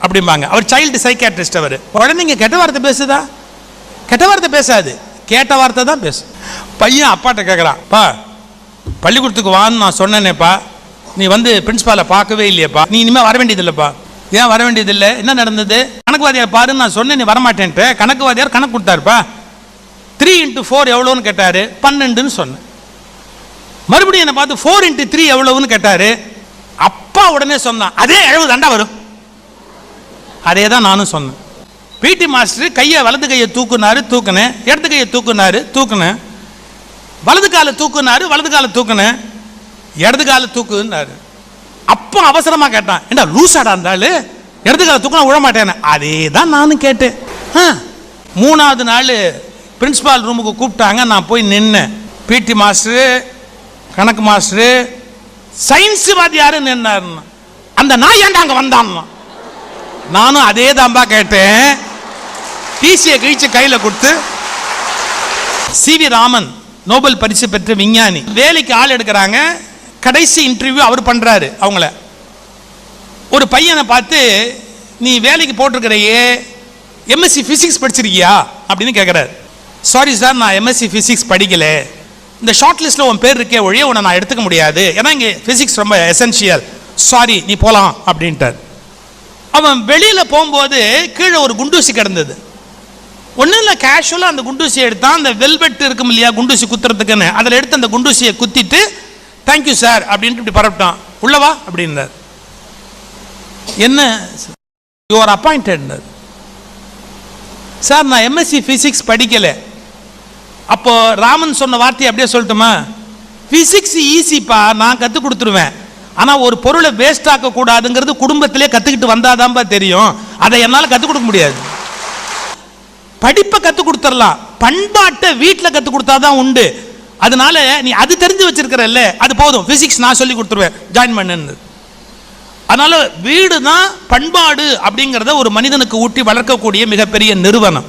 அப்படிம்பாங்க. அவர் child psychiatrist. அவர் குழந்தைங்க கெட்ட வார்த்தை பேசுதா? கெட்ட வார்த்தை பேசாது, கேட்ட வார்த்தை தான் பேசும். பையன் அப்பாட்ட கேட்குறான், பா பள்ளிக்கூடத்துக்கு வான்னு நான் சொன்னேனேப்பா, நீ வந்து பிரின்ஸ்பாலை பார்க்கவே இல்லையப்பா, நீ இனிமேல் வர வேண்டியதில்லைப்பா. ஏன் வர வேண்டியதில்லை? என்ன நடந்தது? கணக்கு வாதியார் பாருன்னு நான் சொன்னேன், நீ வரமாட்டேன்ட்டு. கணக்கு வாதியார் கணக்கு கொடுத்தாருப்பா. 3 × 4 எவ்வளோன்னு கேட்டார். 12ன்னு சொன்னேன். மறுபடியும் என்னை பார்த்து 4 × 3 எவ்வளவுன்னு கேட்டார். அப்பா உடனே சொன்னான், அதே 70 தாண்டா வரும். அதே தான் நானும் சொன்னேன். பிடி மாஸ்டர் கையை வலது கையை தூக்குனாரு, தூக்குனேன். இடது கையை தூக்குனாரு, தூக்குனேன். வலது காலை தூக்குனாரு, வலது காலை தூக்குனேன். இடது காலை தூக்குனாரு. அப்போ அவசரமாக கேட்டான், ஏண்டா லூசாடா இருந்தாலும் இடது காலை தூக்குனா விழ மாட்டேன். அதே தான் நானும் கேட்டேன். 3ஆவது நாள் பிரின்ஸ்பால் ரூமுக்கு கூப்பிட்டாங்க. நான் போய் நின்னேன். பிடி மாஸ்டரு, கணக்கு மாஸ்டரு, சயின்ஸ் வாத்தியாரு நின்னாரு. அந்த நாய் ஏன்டா அங்கே வந்தான்? நானும் அதே தான்பா கேட்டேன். டிசியை கழிச்சு கையில் கொடுத்து, சிவி ராமன் நோபல் பரிசு பெற்ற விஞ்ஞானி, வேலைக்கு ஆள் எடுக்கிறாங்க. கடைசி இன்டர்வியூ அவர் பண்றாரு. அவங்கள ஒரு பையனை பார்த்து, நீ வேலைக்கு போட்டிருக்கிறையே எம்எஸ்சி பிசிக்ஸ் படிச்சிருக்கியா அப்படின்னு கேட்குறாரு. சாரி சார், நான் எம்எஸ்சி பிசிக்ஸ் படிக்கல. இந்த ஷார்ட் லிஸ்ட்டில் உன் பேர் இருக்கே ஒழிய உன்னை நான் எடுத்துக்க முடியாது, ஏன்னா இங்கே பிசிக்ஸ் ரொம்ப எசென்ஷியல், சாரி நீ போகலாம் அப்படின்ட்டார். அவன் வெளியில் போகும்போது கீழே ஒரு குண்டூசி கிடந்தது. ஒன்றும் இல்லை, கேஷுவலாக அந்த குண்டூசியை எடுத்தான். அந்த வெல்வெட் இருக்கும் இல்லையா குண்டூசி குத்துறதுக்குன்னு, அதில் எடுத்து அந்த குண்டூசியை குத்திட்டு தேங்க்யூ சார் அப்படின்ட்டு இப்படி பரப்பிட்டான். உள்ளவா அப்படின்னார். என்ன? You are appointed sir. நான் எம்எஸ்சி பிசிக்ஸ் படிக்கலை. அப்போ ராமன் சொன்ன வார்த்தையை அப்படியே சொல்லட்டுமா? பிசிக்ஸ் ஈஸிப்பா, நான் கற்றுக் கொடுத்துருவேன். ஆனால் ஒரு பொருளை வேஸ்ட் ஆக்க கூடாதுங்கிறது குடும்பத்திலே கற்றுக்கிட்டு வந்தாதான்பா தெரியும். அதை என்னால் கற்றுக் கொடுக்க முடியாது. படிப்பை கற்றுக் கொடுத்துடலாம், பண்பாட்டை வீட்டில் கற்றுக் கொடுத்தாதான் உண்டு. அதனால நீ அது தெரிஞ்சு வச்சிருக்கிறல்ல, அது போதும், பிசிக்ஸ் நான் சொல்லி கொடுத்துருவேன், ஜாயின் பண்ணு. அதனால வீடு தான் பண்பாடு அப்படிங்கிறத ஒரு மனிதனுக்கு ஊட்டி வளர்க்கக்கூடிய மிகப்பெரிய நிறுவனம்.